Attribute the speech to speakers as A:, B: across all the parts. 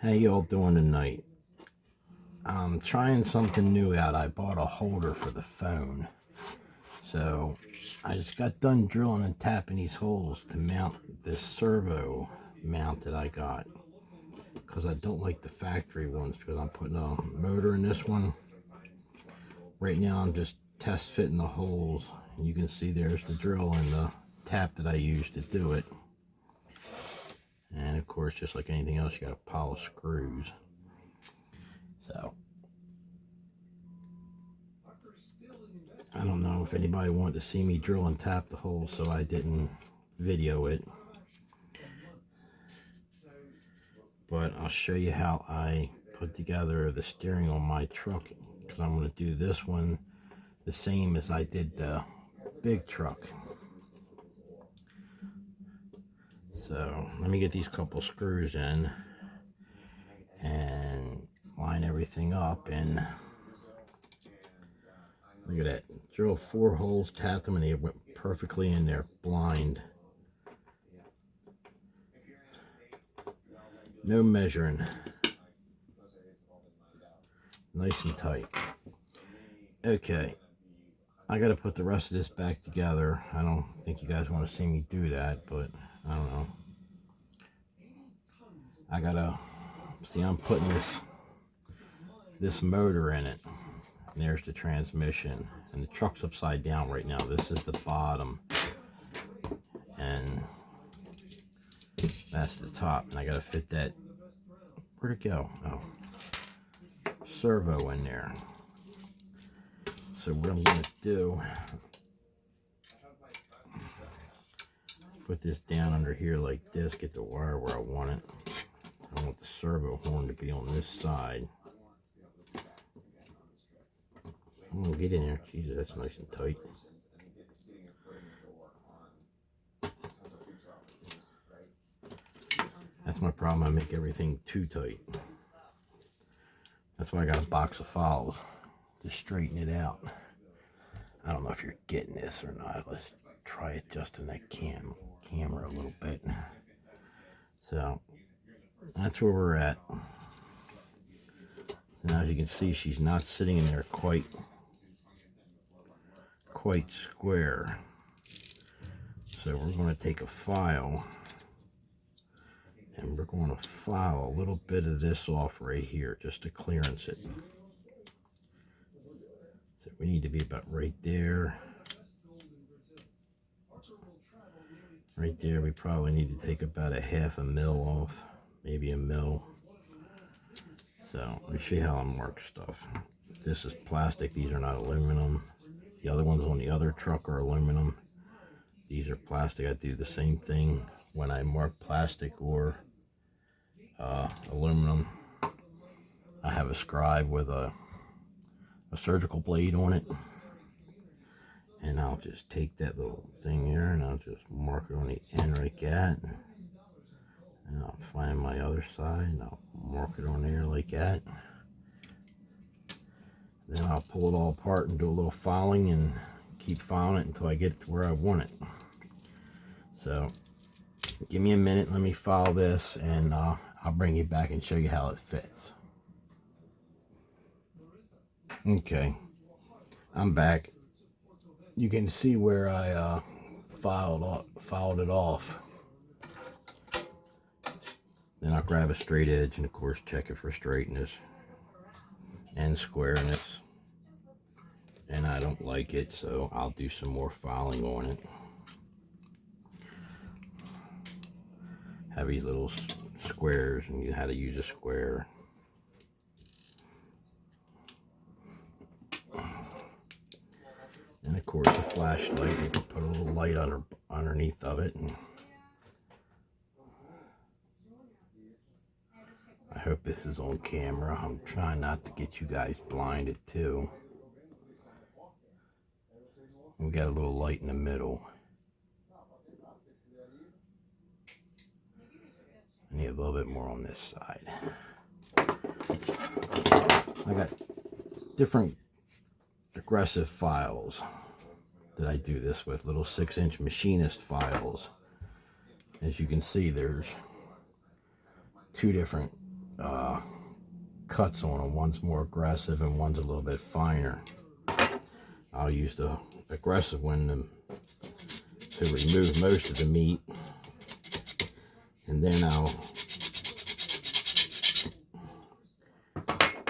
A: How y'all doing tonight? I'm trying something new out. I bought a holder for the phone. So I just got done drilling and tapping these holes to mount this servo mount that I got. Because I don't like the factory ones because I'm putting a motor in this one. Right now I'm just test fitting the holes. And you can see there's the drill and the tap that I used to do it. And of course, just like anything else, you got a pile of screws. So I don't know if anybody wanted to see me drill and tap the hole, so I didn't video it. But I'll show you how I put together the steering on my truck, because I'm going to do this one the same as I did the big truck. So let me get these couple screws in and line everything up, and look at that. Drill 4 holes, tapped them, and they went perfectly in there, blind. No measuring. Nice and tight. Okay. I got to put the rest of this back together. I don't think you guys want to see me do that, but I don't know. I got to see, I'm putting this motor in it. And there's the transmission. And the truck's upside down right now. This is the bottom. And that's the top. And I got to fit that. Where'd it go? Oh. Servo in there. So what I'm going to do, put this down under here like this, get the wire where I want it. I want the servo horn to be on this side. I'm going to get in there. Jesus, that's nice and tight. That's my problem. I make everything too tight. That's why I got a box of files to straighten it out. I don't know if you're getting this or not. Let's try it just in that camera a little bit. So that's where we're at. Now, as you can see, she's not sitting in there quite square. So we're going to take a file and we're going to file a little bit of this off right here just to clearance it. So we need to be about right there. Right there, we probably need to take about a ½ mil off, maybe a mil. So let me show you how I mark stuff. This is plastic, these are not aluminum. The other ones on the other truck are aluminum. These are plastic. I do the same thing when I mark plastic or aluminum. I have a scribe with a surgical blade on it. And I'll just take that little thing here and I'll just mark it on the end like that. And I'll find my other side and I'll mark it on there like that. Then I'll pull it all apart and do a little filing and keep filing it until I get it to where I want it. So give me a minute, let me file this, and I'll bring you back and show you how it fits. Okay, I'm back. You can see where I filed it off. Then I'll grab a straight edge and of course check it for straightness and squareness. And I don't like it, so I'll do some more filing on it. Have these little squares and you know how to use a square. And of course a flashlight, you can put a little light underneath of it. And I hope this is on camera. I'm trying not to get you guys blinded too. We got a little light in the middle. I need a little bit more on this side. I got different aggressive files that I do this with, little 6-inch machinist files. As you can see, there's 2 different cuts on them. One's more aggressive and one's a little bit finer. I'll use the aggressive one to remove most of the meat, and then I'll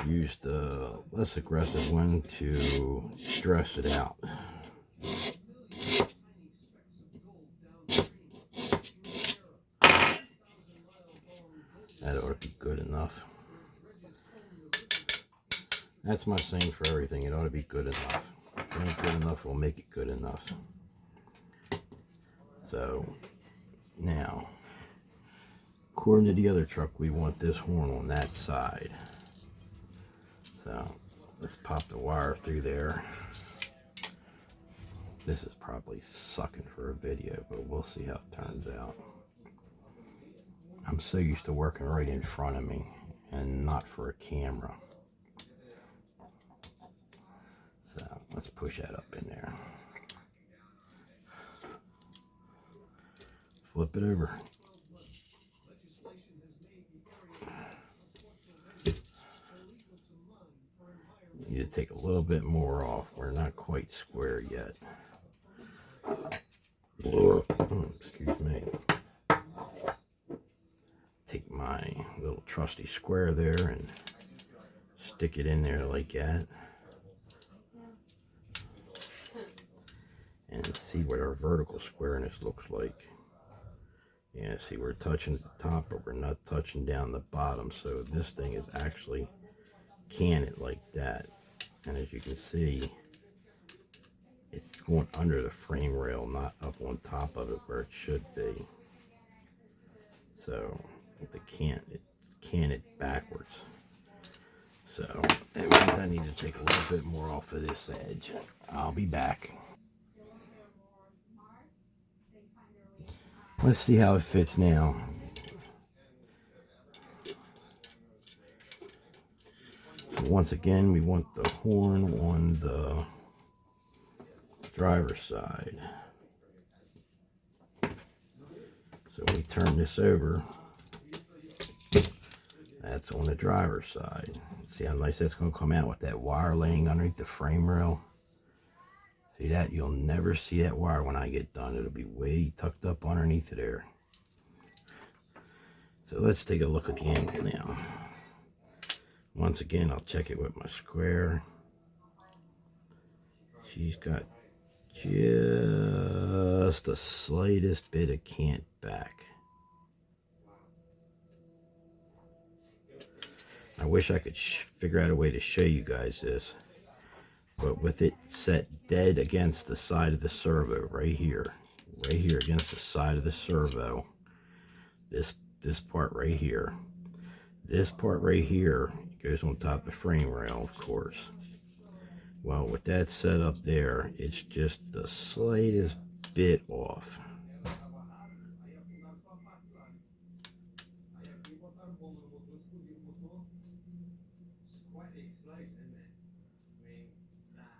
A: use the less aggressive one to dress it out. That ought to be good enough. That's my saying for everything. It ought to be good enough. If it ain't good enough, we'll make it good enough. So now, according to the other truck, we want this horn on that side. So let's pop the wire through there. This is probably sucking for a video, but we'll see how it turns out. I'm so used to working right in front of me and not for a camera. So let's push that up in there. Flip it over. Need to take a little bit more off. We're not quite square yet. Excuse me. Take my little trusty square there and stick it in there like that. And see what our vertical squareness looks like. Yeah, see, we're touching at the top, but we're not touching down the bottom. So this thing is actually canted like that. And as you can see, it's going under the frame rail, not up on top of it where it should be. So with the it's canted backwards. So it means I need to take a little bit more off of this edge. I'll be back. Let's see how it fits now. So once again, we want the horn on the driver's side. So we turn this over. That's on the driver's side. See how nice that's going to come out with that wire laying underneath the frame rail? See that? You'll never see that wire when I get done. It'll be way tucked up underneath of there. So let's take a look at the angle now. Once again, I'll check it with my square. She's got just the slightest bit of cant back. I wish I could figure out a way to show you guys this, but with it set dead against the side of the servo right here against the side of the servo, this part right here, this part right here goes on top of the frame rail, of course. Well, with that set up there, it's just the slightest bit off.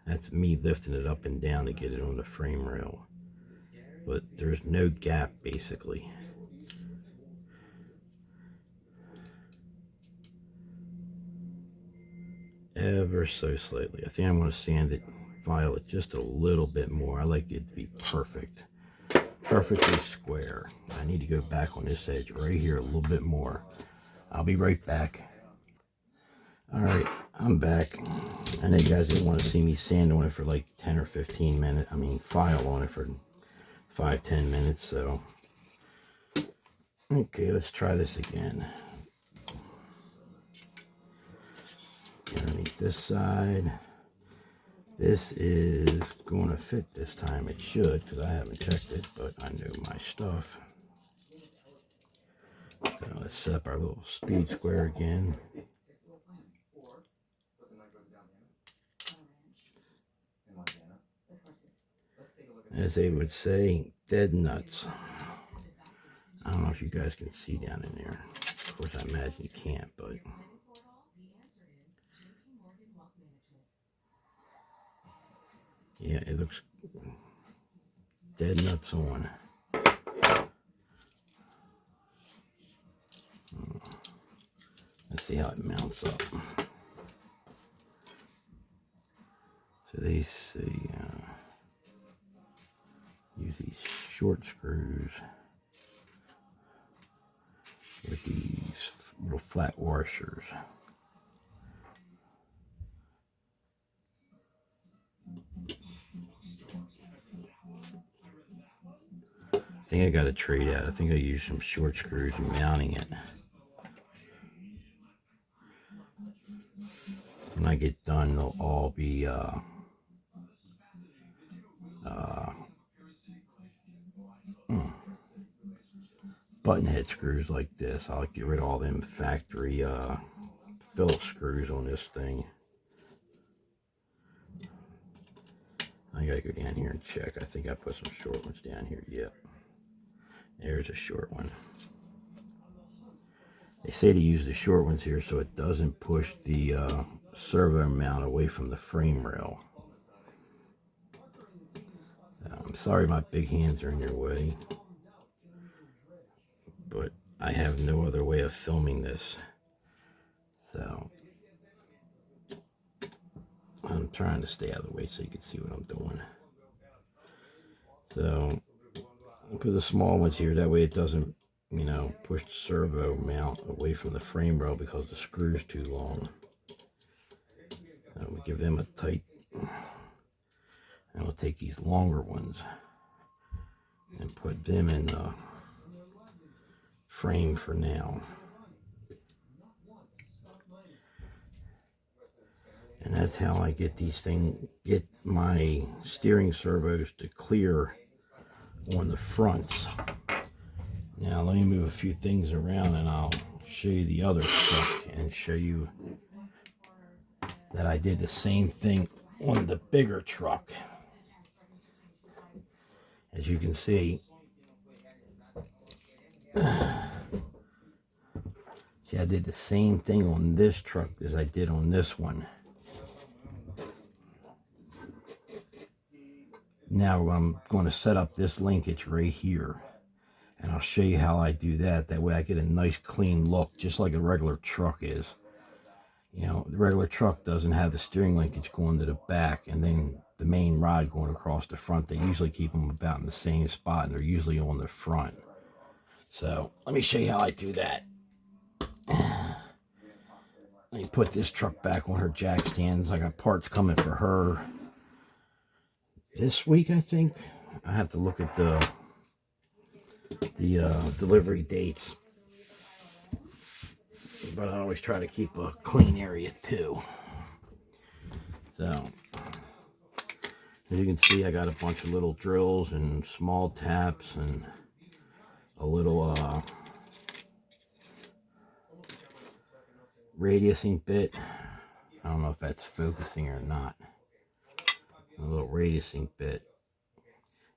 A: That's me lifting it up and down to get it on the frame rail. But there's no gap, basically. Ever so slightly. I think I'm going to sand it, file it just a little bit more. I like it to be perfect. Perfectly square. I need to go back on this edge right here a little bit more. I'll be right back. Alright, I'm back. I know you guys didn't want to see me sand on it for like 10 or 15 minutes. I mean, file on it for 5-10 minutes, so. Okay, let's try this again. Underneath this side. This is going to fit this time. It should, because I haven't checked it, but I know my stuff. So let's set up our little speed square again. As they would say, dead nuts. I don't know if you guys can see down in there. Of course, I imagine you can't, but yeah, it looks dead nuts on. Let's see how it mounts up. So they say use these short screws with these little flat washers. I think I got to trade out. I think I used some short screws in mounting it. When I get done, they'll all be button head screws like this. I'll get rid of all them factory Phillips screws on this thing. I gotta go down here and check. I think I put some short ones down here. Yep. There's a short one. They say to use the short ones here so it doesn't push the servo mount away from the frame rail. I'm sorry my big hands are in your way, but I have no other way of filming this. So I'm trying to stay out of the way so you can see what I'm doing. So I'll put the small ones here, that way it doesn't, you know, push the servo mount away from the frame rail because the screw's too long. We'll give them a tight, and we'll take these longer ones and put them in the frame for now. And that's how I get these things, get my steering servos to clear on the fronts. Now let me move a few things around and I'll show you the other truck and show you that I did the same thing on the bigger truck. As you can see, I did the same thing on this truck as I did on this one. Now I'm going to set up this linkage right here, and I'll show you how I do that. That way I get a nice clean look, just like a regular truck is. You know, the regular truck doesn't have the steering linkage going to the back and then the main rod going across the front. They usually keep them about in the same spot, and they're usually on the front. So let me show you how I do that. Let me put this truck back on her jack stands. I got parts coming for her this week, I think. I have to look at the delivery dates, but I always try to keep a clean area too. So as you can see, I got a bunch of little drills and small taps and a little radiusing bit. I don't know if that's focusing or not. A little radiusing bit,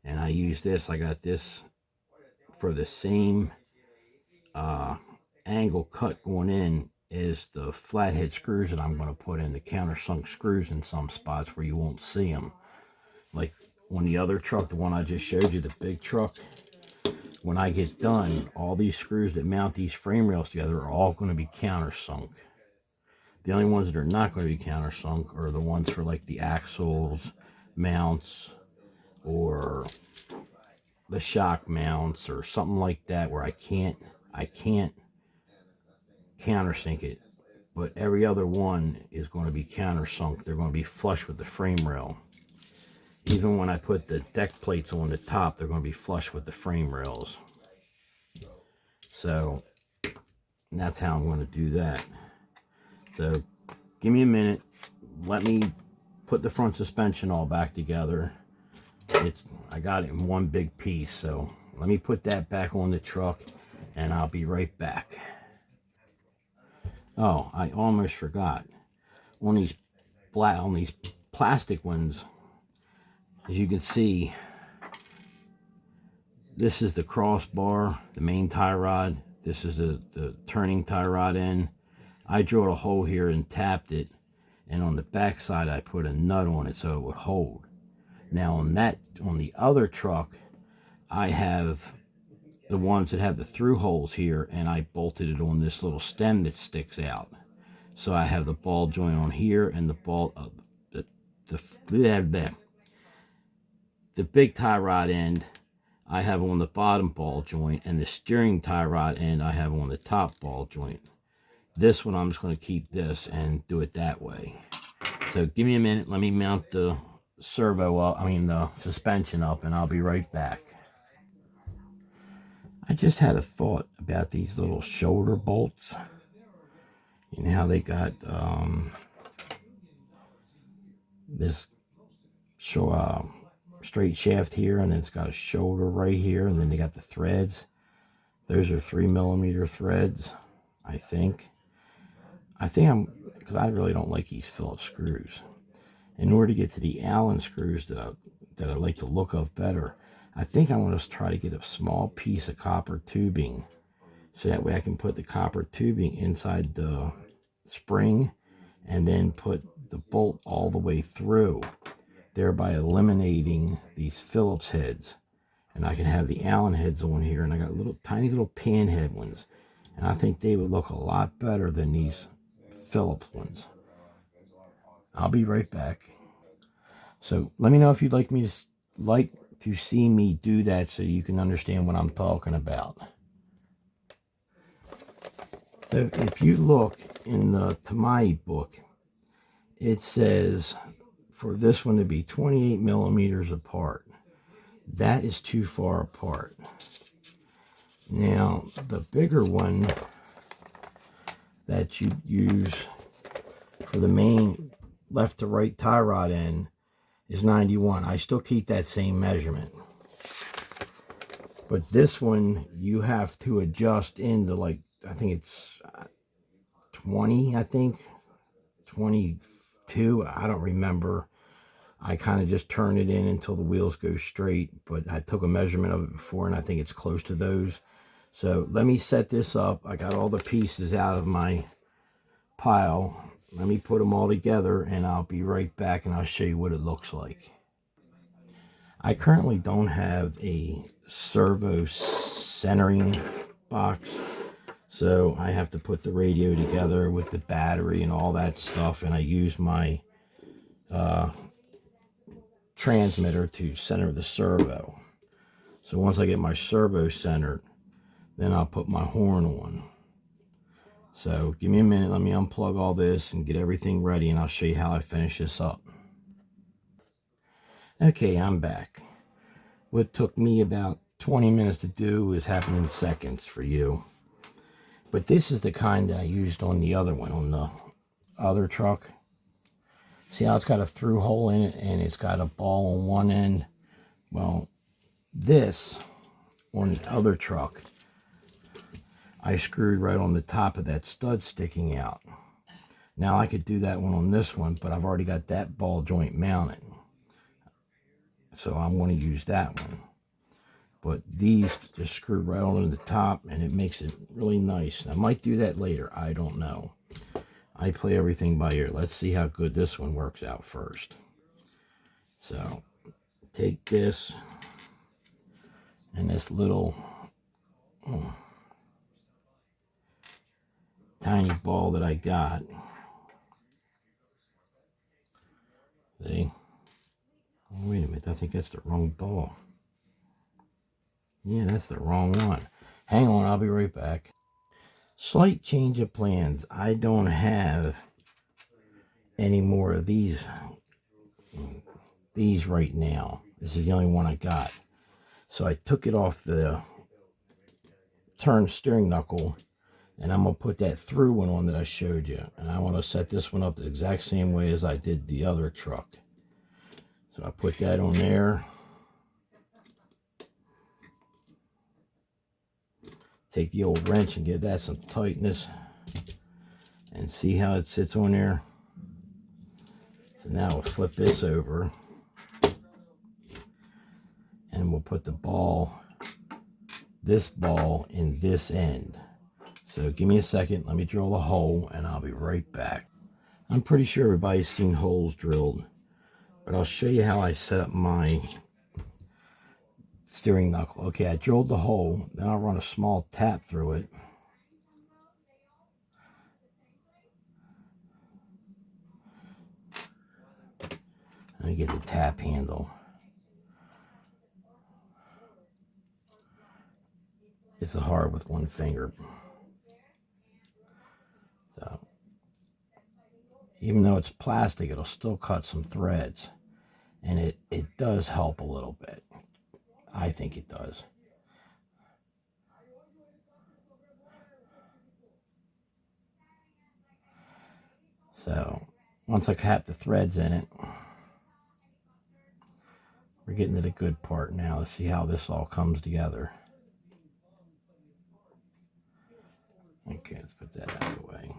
A: and I use this. I got this for the same angle cut going in is the flathead screws that I'm going to put in, the countersunk screws in some spots where you won't see them. Like on the other truck, the one I just showed you, the big truck, when I get done, all these screws that mount these frame rails together are all going to be countersunk. The only ones that are not going to be countersunk are the ones for like the axles, mounts, or the shock mounts or something like that, where I can't countersink it. But every other one is going to be countersunk. They're going to be flush with the frame rail. Even when I put the deck plates on the top, they're going to be flush with the frame rails. So that's how I'm going to do that. So give me a minute. Let me put the front suspension all back together. I got it in one big piece, so let me put that back on the truck and I'll be right back. Oh, I almost forgot. On these plastic ones, as you can see, this is the crossbar, the main tie rod. This is the turning tie rod end. I drilled a hole here and tapped it, and on the back side I put a nut on it so it would hold. Now on the other truck, I have the ones that have the through holes here, and I bolted it on this little stem that sticks out. So I have the ball joint on here, and the ball the big tie rod end I have on the bottom ball joint, and the steering tie rod end I have on the top ball joint. This one I'm just going to keep this and do it that way. So give me a minute, let me mount the servo up, the suspension up, and I'll be right back. I just had a thought about these little shoulder bolts. You know how they got this straight shaft here, and then it's got a shoulder right here, and then they got the threads. Those are 3mm threads, I think. Because I really don't like these Phillips screws. In order to get to the Allen screws that I like the look of better, I think I want to try to get a small piece of copper tubing, so that way I can put the copper tubing inside the spring and then put the bolt all the way through, thereby eliminating these Phillips heads. And I can have the Allen heads on here, and I got tiny little pan head ones, and I think they would look a lot better than these Phillips ones. I'll be right back. So let me know if you'd like to see me do that, so you can understand what I'm talking about. So if you look in the Tamiya book, it says for this one to be 28mm apart. That is too far apart. Now, the bigger one that you use for the main left to right tie rod end is 91. I still keep that same measurement. But this one, you have to adjust into, like, I think it's 20, 22. I don't remember. I kind of just turn it in until the wheels go straight, but I took a measurement of it before, and I think it's close to those. So let me set this up. I got all the pieces out of my pile. Let me put them all together, and I'll be right back, and I'll show you what it looks like. I currently don't have a servo centering box, so I have to put the radio together with the battery and all that stuff, and I use my transmitter to center the servo. So once I get my servo centered, then I'll put my horn on. So give me a minute, let me unplug all this and get everything ready, and I'll show you how I finish this up. Okay, I'm back. What took me about 20 minutes to do is happening in seconds for you. But this is the kind that I used on the other one, on the other truck. See how it's got a through hole in it, and it's got a ball on one end? Well, this, on the other truck, I screwed right on the top of that stud sticking out. Now I could do that one on this one, but I've already got that ball joint mounted. So I'm going to use that one. But these just screwed right on the top, and it makes it really nice. I might do that later. I don't know. I play everything by ear. Let's see how good this one works out first. So take this and this little tiny ball that I got. See? Oh, wait a minute. I think that's the wrong ball. Yeah, that's the wrong one. Hang on, I'll be right back. Slight change of plans. I don't have any more of these right now. This is the only one I got. So I took it off the turn steering knuckle, and I'm going to put that through one on that I showed you. And I want to set this one up the exact same way as I did the other truck. So I put that on there. Take the old wrench and give that some tightness, and see how it sits on there. So now we'll flip this over, and we'll put the ball, this ball, in this end. So give me a second, let me drill the hole, and I'll be right back. I'm pretty sure everybody's seen holes drilled, but I'll show you how I set up my steering knuckle. Okay, I drilled the hole. Then I'll run a small tap through it. Let me get the tap handle. It's hard with one finger. So, even though it's plastic, it'll still cut some threads. And it does help a little bit. I think it does. So, once I cap the threads in it, we're getting to the good part now. Let's see how this all comes together. Okay, let's put that out of the way.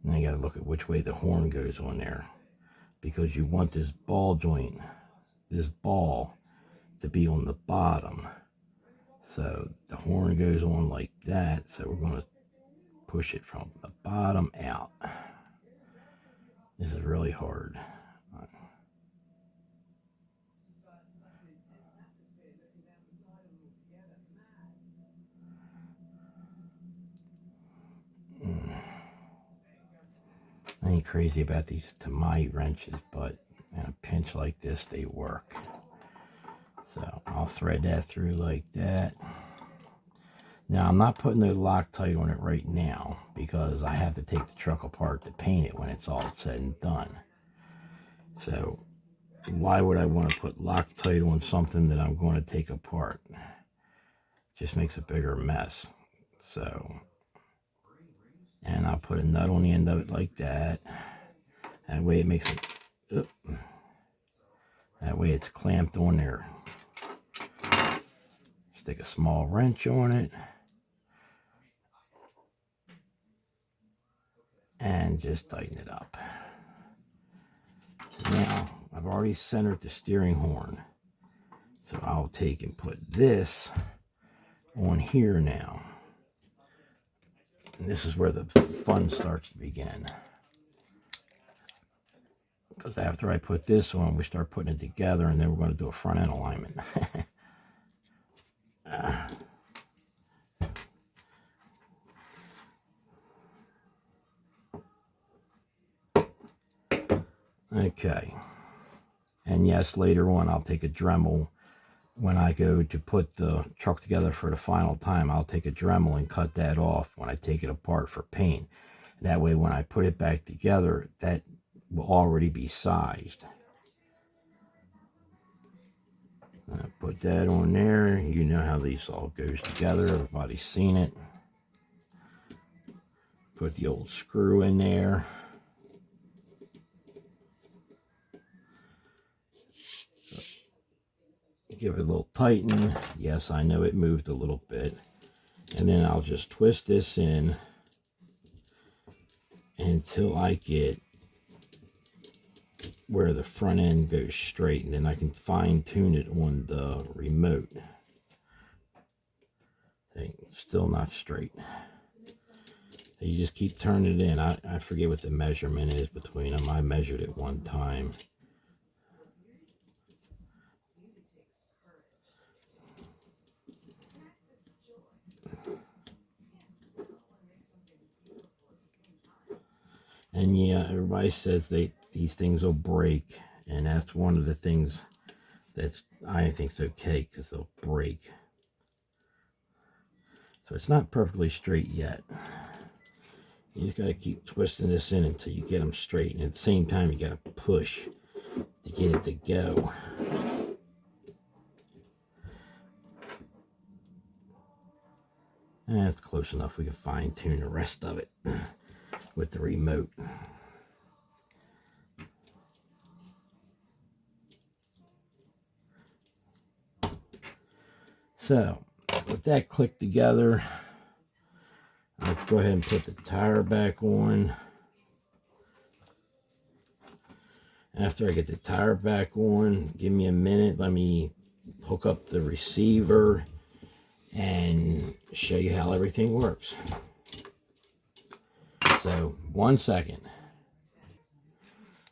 A: Now you got to look at which way the horn goes on there, because you want this ball joint, this ball, to be on the bottom. So the horn goes on like that. So we're going to push it from the bottom out. This is really hard. I ain't crazy about these Tamiya wrenches, but in a pinch like this, they work. So I'll thread that through like that. Now I'm not putting the Loctite on it right now because I have to take the truck apart to paint it when it's all said and done. So why would I want to put Loctite on something that I'm going to take apart? It just makes a bigger mess. So, and I'll put a nut on the end of it like that. That way it makes it, that way it's clamped on there. Stick a small wrench on it. And just tighten it up. Now, I've already centered the steering horn. So I'll take and put this on here now. And this is where the fun starts to begin. Because after I put this on, we start putting it together, and then we're going to do a front end alignment. Okay. And yes, later on, I'll take a Dremel. When I go to put the truck together for the final time, I'll take a Dremel and cut that off when I take it apart for paint. That way, when I put it back together, that will already be sized. I put that on there. You know how these all goes together. Everybody's seen it. Put the old screw in there. Give it a little tighten. Yes, I know it moved a little bit. And then I'll just twist this in until I get where the front end goes straight, and then I can fine tune it on the remote. Still not straight. You just keep turning it in. I forget what the measurement is between them. I measured it one time. And yeah, everybody says these things will break, and that's one of the things that's I think is okay, because they'll break. So it's not perfectly straight yet. You just got to keep twisting this in until you get them straight, and at the same time you got to push to get it to go. And that's close enough. We can fine tune the rest of it with the remote. So with that clicked together, I'll go ahead and put the tire back on. After I get the tire back on, give me a minute. Let me hook up the receiver and show you how everything works. So 1 second.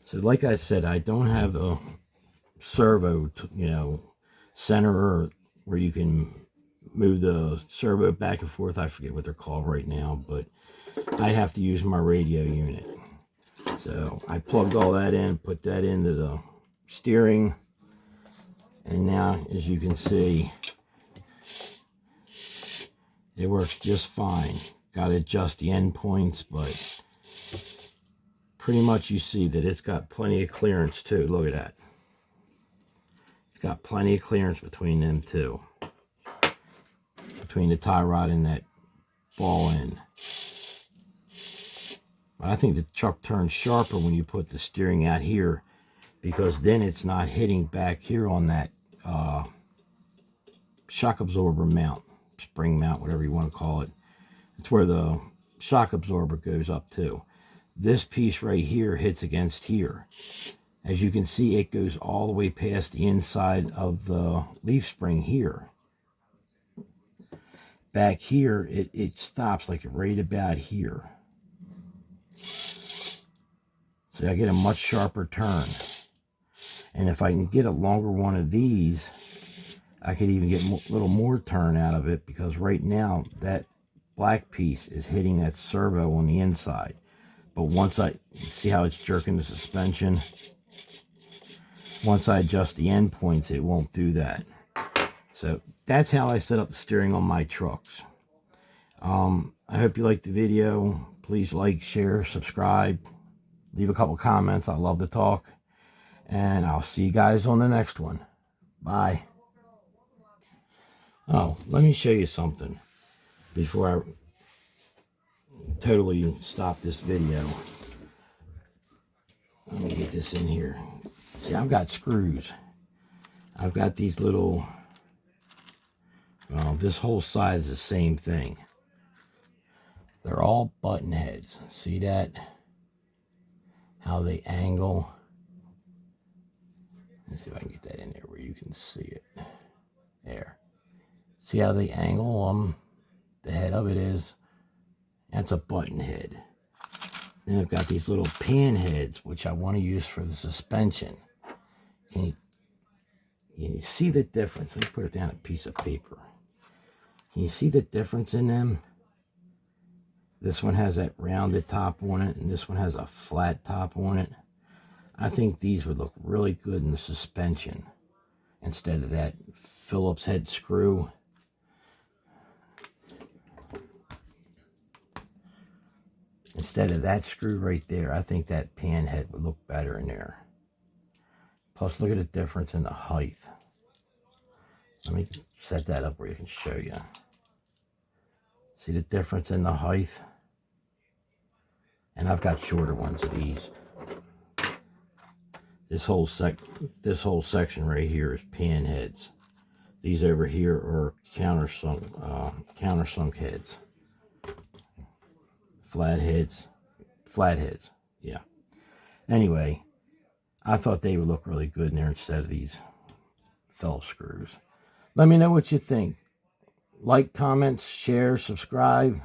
A: So like I said, I don't have a servo, centerer where you can move the servo back and forth. I forget what they're called right now, but I have to use my radio unit. So I plugged all that in, put that into the steering, and now, as you can see, it works just fine. Got to adjust the end points, but pretty much you see that it's got plenty of clearance too. Look at that. It's got plenty of clearance between them two. Between the tie rod and that ball end. But I think the truck turns sharper when you put the steering out here, because then it's not hitting back here on that shock absorber mount, spring mount, whatever you want to call it. It's where the shock absorber goes up to. This piece right here hits against here. As you can see, it goes all the way past the inside of the leaf spring here. Back here, it stops like right about here. So I get a much sharper turn. And if I can get a longer one of these, I could even get a little more turn out of it, because right now that black piece is hitting that servo on the inside. But once see how it's jerking the suspension? Once I adjust the end points, it won't do that. So that's how I set up the steering on my trucks. I hope you liked the video. Please like, share, subscribe, leave a couple comments. I love to talk. And I'll see you guys on the next one. Bye. Oh, let me show you something before I totally stop this video. Let me get this in here. See, I've got screws. I've got these little, well, this whole side is the same thing. They're all button heads. See that? How they angle. Let's see if I can get that in there where you can see it. There. See how they angle? The head of it is, that's a button head. Then I've got these little pan heads, which I want to use for the suspension. Can you see the difference? Let me put it down on a piece of paper. Can you see the difference in them? This one has that rounded top on it, and this one has a flat top on it. I think these would look really good in the suspension instead of that Phillips head screw. Instead of that screw right there, I think that pan head would look better in there. Plus, look at the difference in the height. Let me set that up where you can show you. See the difference in the height? And I've got shorter ones of these. This whole section right here is pan heads. These over here are countersunk heads. Flatheads, yeah. Anyway, I thought they would look really good in there instead of these Phillips screws. Let me know what you think. Like, comments, share, subscribe.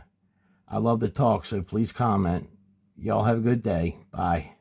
A: I love to talk, so please comment. Y'all have a good day. Bye.